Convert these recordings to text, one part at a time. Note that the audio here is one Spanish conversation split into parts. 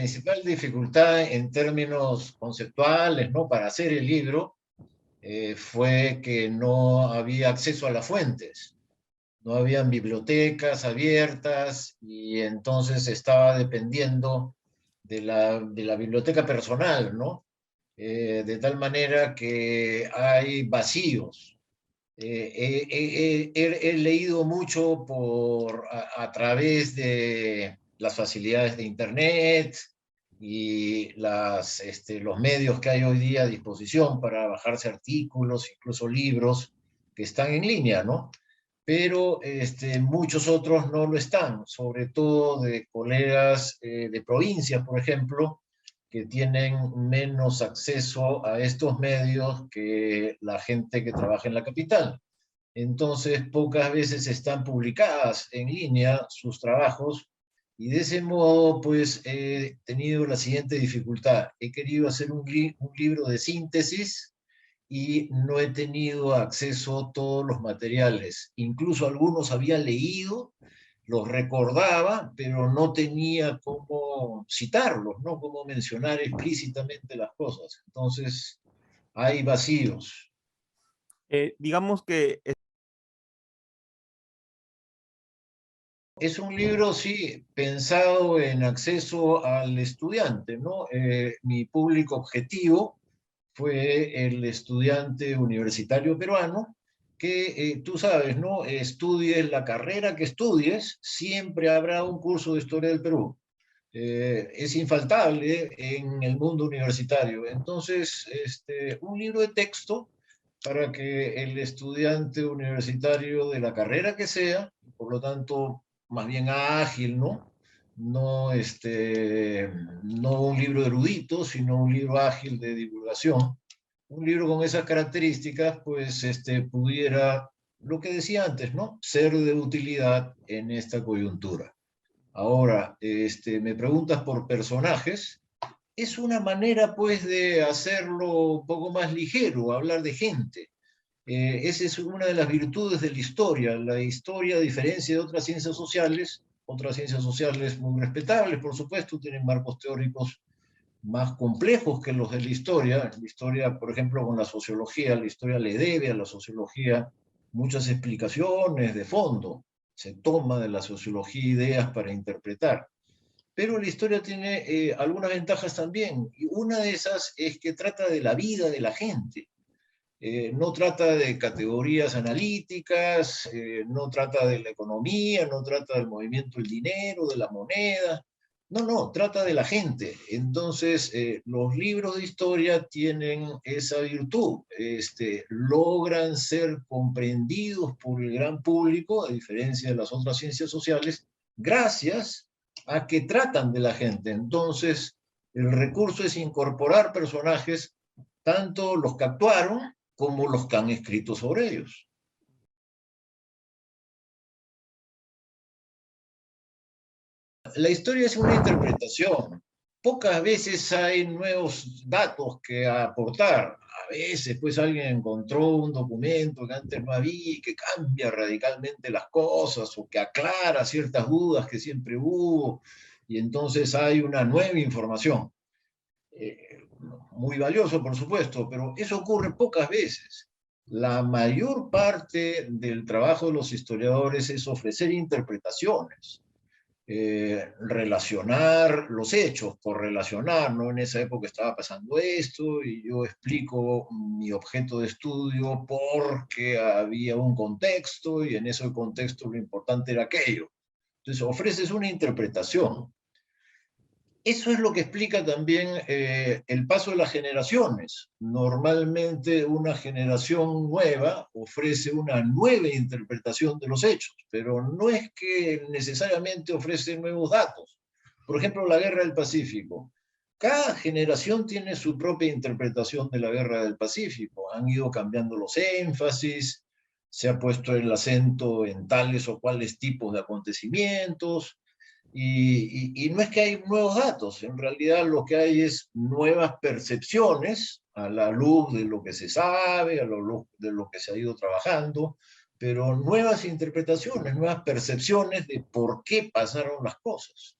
principal dificultad en términos conceptuales, ¿no? Para hacer el libro fue que no había acceso a las fuentes, no habían bibliotecas abiertas y entonces estaba dependiendo de la biblioteca personal, ¿no? De tal manera que hay vacíos. He leído mucho a través de las facilidades de Internet y los medios que hay hoy día a disposición para bajarse artículos, incluso libros que están en línea, ¿no? Pero muchos otros no lo están, sobre todo de colegas de provincias, por ejemplo, que tienen menos acceso a estos medios que la gente que trabaja en la capital. Entonces, pocas veces están publicadas en línea sus trabajos y de ese modo, pues, he tenido la siguiente dificultad. He querido hacer un libro de síntesis y no he tenido acceso a todos los materiales. Incluso algunos había leído, los recordaba, pero no tenía cómo citarlos, ¿no? Cómo mencionar explícitamente las cosas. Entonces, hay vacíos. Digamos que Es un libro, sí, pensado en acceso al estudiante, ¿no? Mi público objetivo fue el estudiante universitario peruano, que tú sabes, ¿no? Estudies la carrera que estudies, siempre habrá un curso de historia del Perú. Es infaltable en el mundo universitario. Entonces, un libro de texto para que el estudiante universitario de la carrera que sea, por lo tanto, más bien ágil, ¿no? No, no un libro erudito, sino un libro ágil de divulgación. Un libro con esas características, pues, pudiera, lo que decía antes, ¿no? Ser de utilidad en esta coyuntura. Ahora, me preguntas por personajes. Es una manera, pues, de hacerlo un poco más ligero, hablar de gente. Esa es una de las virtudes de la historia. La historia, a diferencia de otras ciencias sociales muy respetables, por supuesto, tienen marcos teóricos más complejos que los de la historia. La historia, por ejemplo, con la sociología, la historia le debe a la sociología muchas explicaciones de fondo. Se toma de la sociología ideas para interpretar. Pero la historia tiene algunas ventajas también. Y una de esas es que trata de la vida de la gente. No trata de categorías analíticas, no trata de la economía, no trata del movimiento del dinero, de la moneda. No, no, trata de la gente. Entonces, los libros de historia tienen esa virtud. Logran ser comprendidos por el gran público, a diferencia de las otras ciencias sociales, gracias a que tratan de la gente. Entonces, el recurso es incorporar personajes, tanto los que actuaron como los que han escrito sobre ellos. La historia es una interpretación. Pocas veces hay nuevos datos que aportar. A veces, pues, alguien encontró un documento que antes no había y que cambia radicalmente las cosas o que aclara ciertas dudas que siempre hubo, y entonces hay una nueva información. Muy valioso, por supuesto, pero eso ocurre pocas veces. La mayor parte del trabajo de los historiadores es ofrecer interpretaciones, relacionar los hechos, correlacionar, ¿no? En esa época estaba pasando esto y yo explico mi objeto de estudio porque había un contexto y en ese contexto lo importante era aquello. Entonces ofreces una interpretación. Eso es lo que explica también el paso de las generaciones. Normalmente una generación nueva ofrece una nueva interpretación de los hechos, pero no es que necesariamente ofrece nuevos datos. Por ejemplo, la Guerra del Pacífico. Cada generación tiene su propia interpretación de la Guerra del Pacífico. Han ido cambiando los énfasis, se ha puesto el acento en tales o cuales tipos de acontecimientos, y no es que hay nuevos datos, en realidad lo que hay es nuevas percepciones a la luz de lo que se sabe, a la luz de lo que se ha ido trabajando, pero nuevas interpretaciones, nuevas percepciones de por qué pasaron las cosas.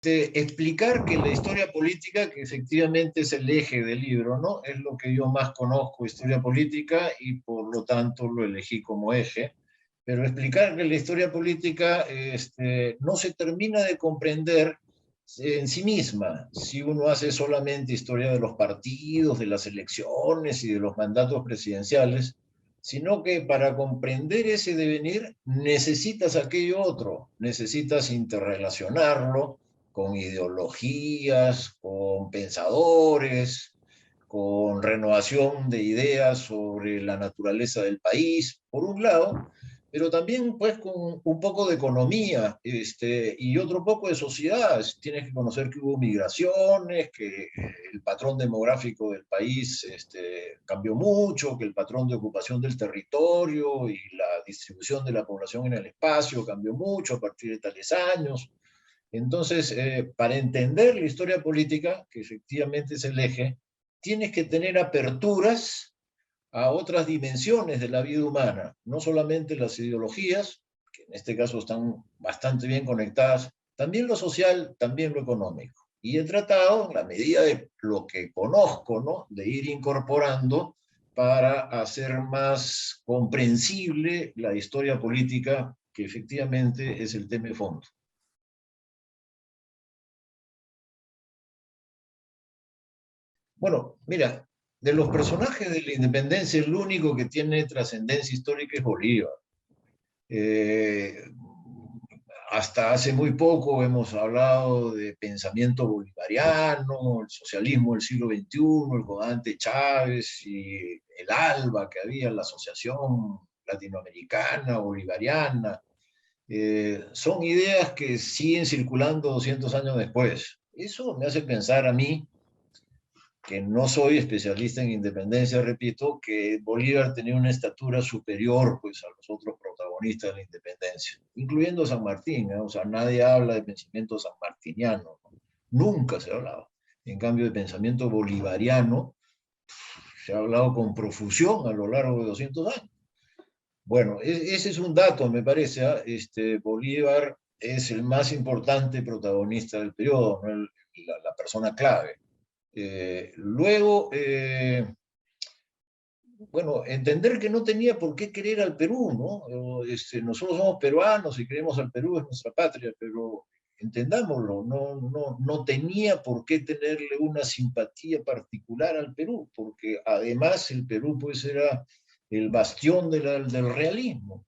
explicar que la historia política, que efectivamente es el eje del libro, ¿no? Es lo que yo más conozco, historia política, y por lo tanto lo elegí como eje. Pero explicar que la historia política no se termina de comprender en sí misma si uno hace solamente historia de los partidos, de las elecciones y de los mandatos presidenciales, sino que para comprender ese devenir necesitas aquello otro, necesitas interrelacionarlo con ideologías, con pensadores, con renovación de ideas sobre la naturaleza del país, por un lado, pero también pues con un poco de economía y otro poco de sociedad. Tienes que conocer que hubo migraciones, que el patrón demográfico del país cambió mucho, que el patrón de ocupación del territorio y la distribución de la población en el espacio cambió mucho a partir de tales años. Entonces, para entender la historia política, que efectivamente es el eje, tienes que tener aperturas a otras dimensiones de la vida humana, no solamente las ideologías, que en este caso están bastante bien conectadas, también lo social, también lo económico. Y he tratado, en la medida de lo que conozco, ¿no?, de ir incorporando para hacer más comprensible la historia política, que efectivamente es el tema de fondo. Bueno, mira, de los personajes de la independencia, el único que tiene trascendencia histórica es Bolívar. Eh, Hasta hace muy poco hemos hablado de pensamiento bolivariano, el socialismo del siglo XXI, el comandante Chávez y el ALBA que había, la Asociación Latinoamericana Bolivariana. Son ideas que siguen circulando 200 años después. Eso me hace pensar a mí, que no soy especialista en independencia, repito, que Bolívar tenía una estatura superior pues, a los otros protagonistas de la independencia, incluyendo San Martín, ¿eh? O sea, nadie habla de pensamiento sanmartiniano, ¿no? Nunca se ha hablado. En cambio, de pensamiento bolivariano se ha hablado con profusión a lo largo de 200 años. Bueno, ese es un dato, me parece, ¿eh? Bolívar es el más importante protagonista del periodo, ¿no? La persona clave. Luego, bueno, entender que no tenía por qué querer al Perú, ¿no? Nosotros somos peruanos y queremos al Perú, es nuestra patria, pero entendámoslo, no tenía por qué tenerle una simpatía particular al Perú, porque además el Perú pues era el bastión del realismo.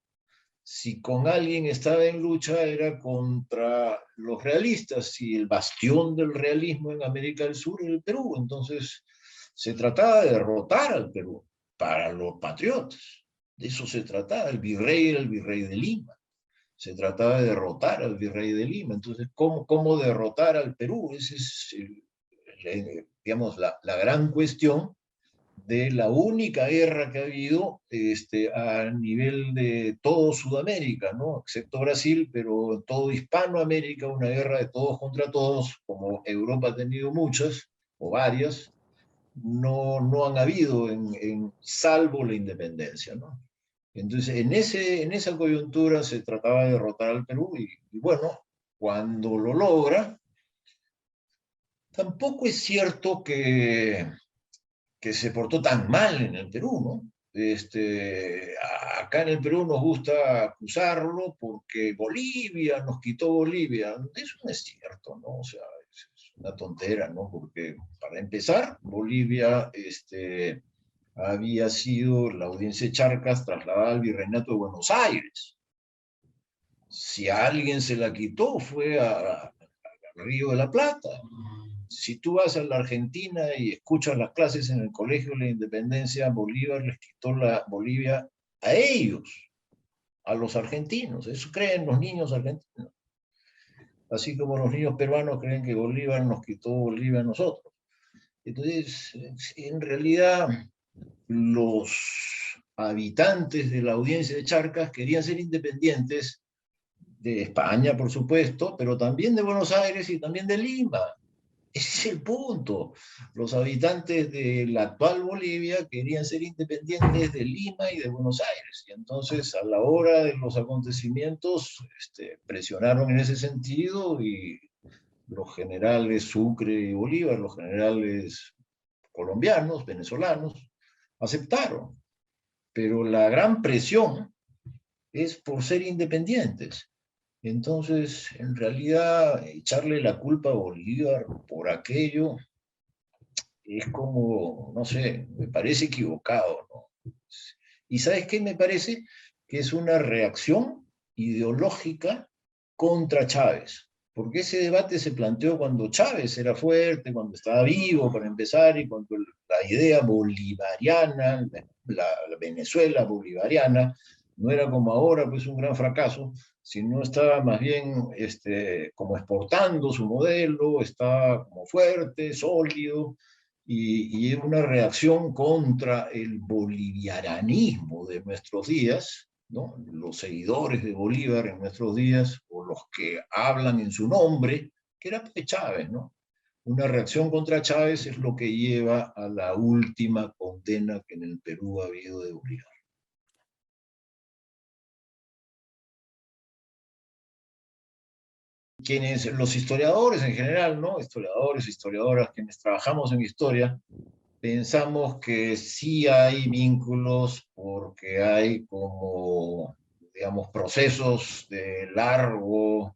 Si con alguien estaba en lucha era contra los realistas, y el bastión del realismo en América del Sur era el Perú. Entonces se trataba de derrotar al Perú para los patriotas. De eso se trataba. El virrey era el virrey de Lima. Se trataba de derrotar al virrey de Lima. Entonces, ¿cómo derrotar al Perú? Esa es, digamos, la gran cuestión de la única guerra que ha habido a nivel de todo Sudamérica, ¿no? Excepto Brasil, pero todo Hispanoamérica, una guerra de todos contra todos, como Europa ha tenido muchas o varias, no han habido salvo la independencia, ¿no? Entonces, en esa coyuntura se trataba de derrotar al Perú y bueno, cuando lo logra, tampoco es cierto que se portó tan mal en el Perú, ¿no? Acá en el Perú nos gusta acusarlo porque Bolivia nos quitó Bolivia. Eso no es cierto, ¿no? O sea, es una tontera, ¿no? Porque para empezar, Bolivia había sido la audiencia de Charcas trasladada al Virreinato de Buenos Aires. Si a alguien se la quitó fue a Río de la Plata. Si tú vas a la Argentina y escuchas las clases en el Colegio de la Independencia, Bolívar les quitó la Bolivia a ellos, a los argentinos. Eso creen los niños argentinos. Así como los niños peruanos creen que Bolívar nos quitó Bolivia a nosotros. Entonces, en realidad, los habitantes de la audiencia de Charcas querían ser independientes de España, por supuesto, pero también de Buenos Aires y también de Lima. Ese es el punto. Los habitantes de la actual Bolivia querían ser independientes de Lima y de Buenos Aires. Y entonces, a la hora de los acontecimientos, presionaron en ese sentido y los generales Sucre y Bolívar, los generales colombianos, venezolanos, aceptaron. Pero la gran presión es por ser independientes. Entonces, en realidad, echarle la culpa a Bolívar por aquello es como, no sé, me parece equivocado, ¿no? ¿Y sabes qué me parece? Que es una reacción ideológica contra Chávez, porque ese debate se planteó cuando Chávez era fuerte, cuando estaba vivo para empezar, y cuando la idea bolivariana, la Venezuela bolivariana, no era como ahora, pues un gran fracaso, sino estaba más bien como exportando su modelo, estaba como fuerte, sólido, y es una reacción contra el bolivarianismo de nuestros días, ¿no? Los seguidores de Bolívar en nuestros días, o los que hablan en su nombre, que era pues Chávez, ¿no? Una reacción contra Chávez es lo que lleva a la última condena que en el Perú ha habido de Bolívar. Quienes, los historiadores en general, ¿no? Historiadores, historiadoras, quienes trabajamos en historia, pensamos que sí hay vínculos porque hay como, digamos, procesos de largo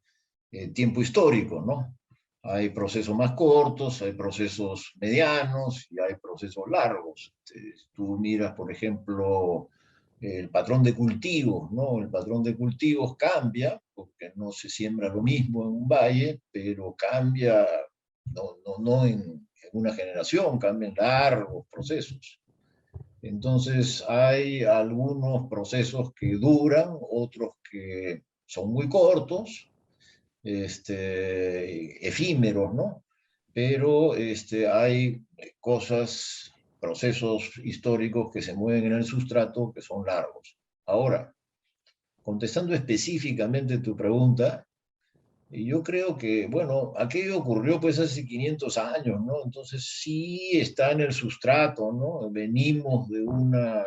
tiempo histórico, ¿no? Hay procesos más cortos, hay procesos medianos y hay procesos largos. Tú miras, por ejemplo, el patrón de cultivos, ¿no? El patrón de cultivos cambia, porque no se siembra lo mismo en un valle, pero cambia, no en una generación, cambian largos procesos. Entonces hay algunos procesos que duran, otros que son muy cortos, efímeros, ¿no? Pero hay cosas, procesos históricos que se mueven en el sustrato que son largos. Ahora, contestando específicamente tu pregunta, yo creo que, bueno, aquello ocurrió pues hace 500 años, ¿no? Entonces sí está en el sustrato, ¿no? Venimos de una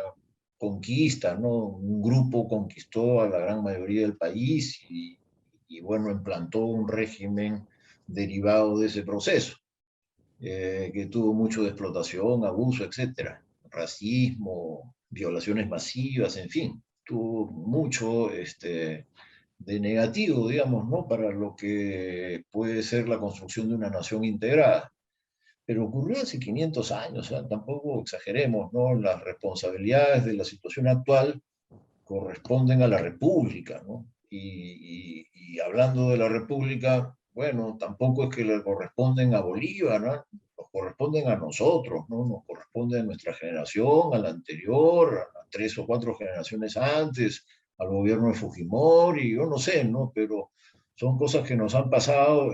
conquista, ¿no? Un grupo conquistó a la gran mayoría del país y bueno, implantó un régimen derivado de ese proceso, que tuvo mucho de explotación, abuso, etcétera, racismo, violaciones masivas, en fin, tuvo mucho, de negativo, digamos, ¿no? Para lo que puede ser la construcción de una nación integrada. Pero ocurrió hace 500 años, ¿eh? Tampoco exageremos, ¿no? Las responsabilidades de la situación actual corresponden a la República, ¿no? Y hablando de la República, bueno, tampoco es que le corresponden a Bolívar, ¿no? Nos corresponden a nosotros, ¿no? Nos corresponde a nuestra generación, a la anterior, a 3 o 4 generaciones antes, al gobierno de Fujimori, yo no sé, ¿no? Pero son cosas que nos han pasado,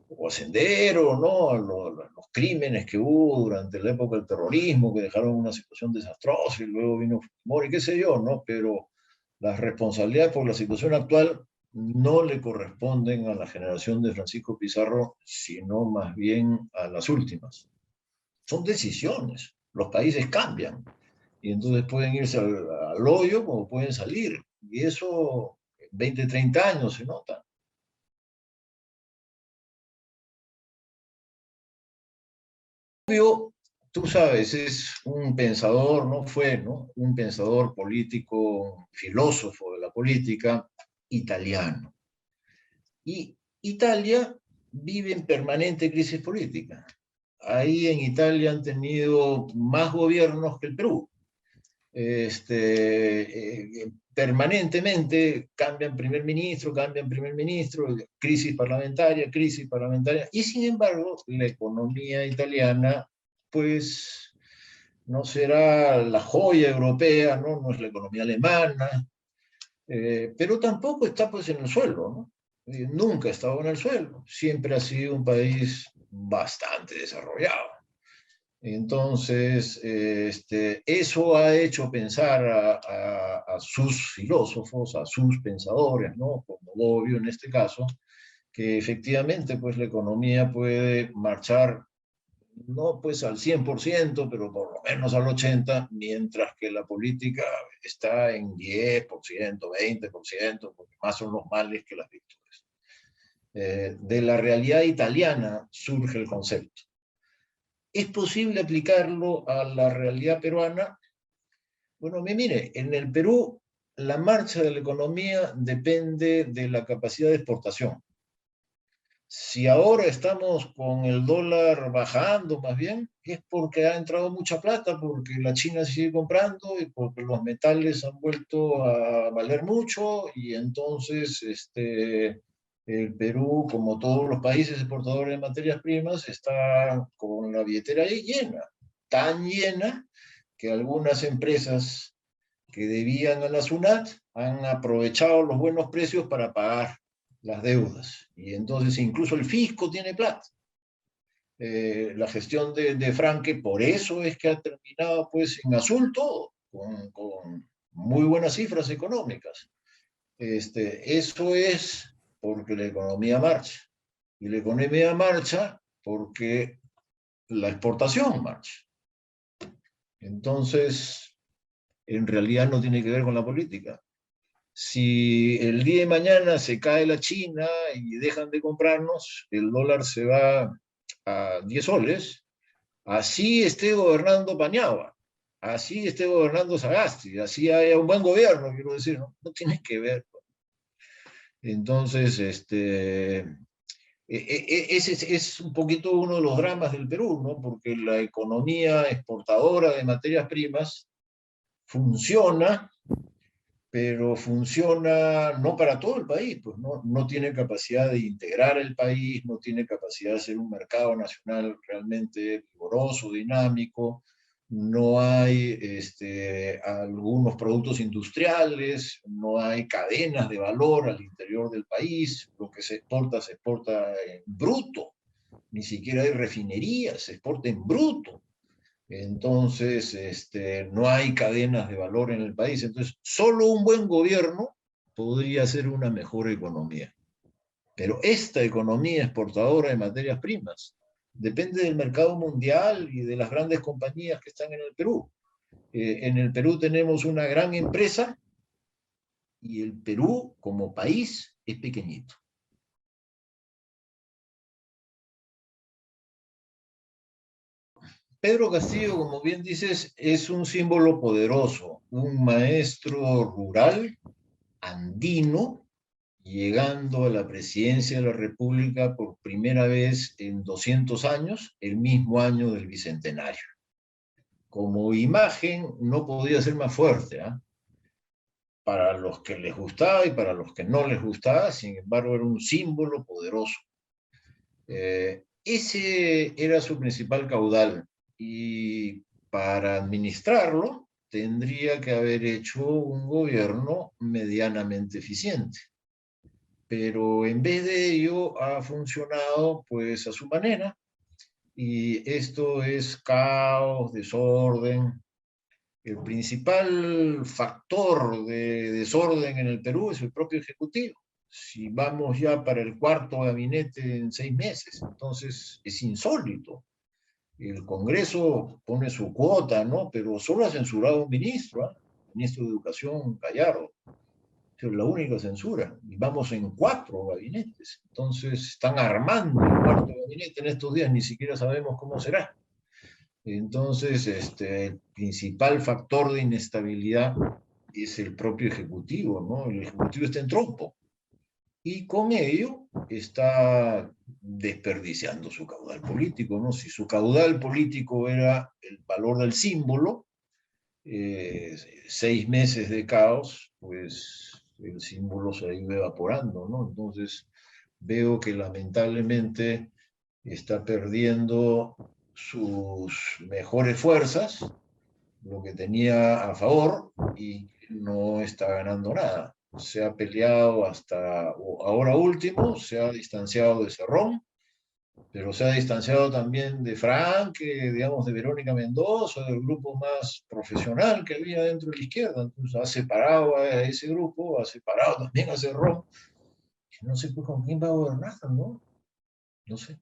o a Sendero, ¿no? Los crímenes que hubo durante la época del terrorismo, que dejaron una situación desastrosa, y luego vino Fujimori, qué sé yo, ¿no? Pero las responsabilidades por la situación actual no le corresponden a la generación de Francisco Pizarro, sino más bien a las últimas. Son decisiones, los países cambian, y entonces pueden irse al hoyo como pueden salir, y eso en 20, 30 años se nota. Tú sabes, es un pensador, no fue, ¿no? Un pensador político, filósofo de la política italiano. Y Italia vive en permanente crisis política. Ahí en Italia han tenido más gobiernos que el Perú. Permanentemente cambian primer ministro, crisis parlamentaria, y sin embargo la economía italiana pues no será la joya europea, ¿no? No es la economía alemana, pero tampoco está pues en el suelo, ¿no? Nunca ha estado en el suelo, siempre ha sido un país bastante desarrollado. Entonces, eso ha hecho pensar a sus filósofos, a sus pensadores, ¿no? Como Bobbio en este caso, que efectivamente pues la economía puede marchar no pues al 100%, pero por lo menos al 80%, mientras que la política está en 10%, 20%, porque más son los males que las virtudes. De la realidad italiana surge el concepto. ¿Es posible aplicarlo a la realidad peruana? Bueno, mire, en el Perú la marcha de la economía depende de la capacidad de exportación. Si ahora estamos con el dólar bajando más bien, es porque ha entrado mucha plata, porque la China sigue comprando y porque los metales han vuelto a valer mucho y entonces el Perú, como todos los países exportadores de materias primas, está con la billetera ahí llena, tan llena que algunas empresas que debían a la SUNAT han aprovechado los buenos precios para pagar las deudas. Y entonces incluso el fisco tiene plata. La gestión de Franque, por eso es que ha terminado pues en azul todo, con muy buenas cifras económicas. Eso es porque la economía marcha. Y la economía marcha porque la exportación marcha. Entonces, en realidad no tiene que ver con la política. Si el día de mañana se cae la China y dejan de comprarnos, el dólar se va a 10 soles, así esté gobernando Paniagua, así esté gobernando Sagasti, así haya un buen gobierno, quiero decir, no tiene que ver. Entonces, ese es un poquito uno de los dramas del Perú, ¿no? Porque la economía exportadora de materias primas funciona, pero funciona no para todo el país, pues no tiene capacidad de integrar el país, no tiene capacidad de ser un mercado nacional realmente vigoroso, dinámico, no hay algunos productos industriales, no hay cadenas de valor al interior del país, lo que se exporta en bruto, ni siquiera hay refinerías, se exporta en bruto. Entonces, no hay cadenas de valor en el país. Entonces, solo un buen gobierno podría hacer una mejor economía. Pero esta economía exportadora de materias primas depende del mercado mundial y de las grandes compañías que están en el Perú. En el Perú tenemos una gran empresa y el Perú como país es pequeñito. Pedro Castillo, como bien dices, es un símbolo poderoso, un maestro rural, andino, llegando a la presidencia de la República por primera vez en 200 años, el mismo año del Bicentenario. Como imagen no podía ser más fuerte, ¿eh? Para los que les gustaba y para los que no les gustaba, sin embargo, era un símbolo poderoso. Ese era su principal caudal y para administrarlo tendría que haber hecho un gobierno medianamente eficiente. Pero en vez de ello ha funcionado pues a su manera y esto es caos, desorden. El principal factor de desorden en el Perú es el propio Ejecutivo. Si vamos ya para el cuarto gabinete en 6 meses, entonces es insólito. El Congreso pone su cuota, ¿no? Pero solo ha censurado a un ministro, ¿eh? El ministro de Educación, Gallardo. Es la única censura. Y vamos en 4 gabinetes. Entonces están armando el cuarto gabinete en estos días, ni siquiera sabemos cómo será. Entonces, el principal factor de inestabilidad es el propio Ejecutivo, ¿no? El Ejecutivo está en trompo y con ello está desperdiciando su caudal político, ¿no? Si su caudal político era el valor del símbolo, 6 meses de caos, pues el símbolo se ha ido evaporando, ¿no? Entonces veo que lamentablemente está perdiendo sus mejores fuerzas, lo que tenía a favor, y no está ganando nada. Se ha peleado hasta ahora último, se ha distanciado de Cerrón, pero se ha distanciado también de Frank, digamos, de Verónica Mendoza, del grupo más profesional que había dentro de la izquierda. Entonces ha separado a ese grupo, ha separado también a Cerrón. No sé pues, con quién va a gobernar, ¿no? No sé.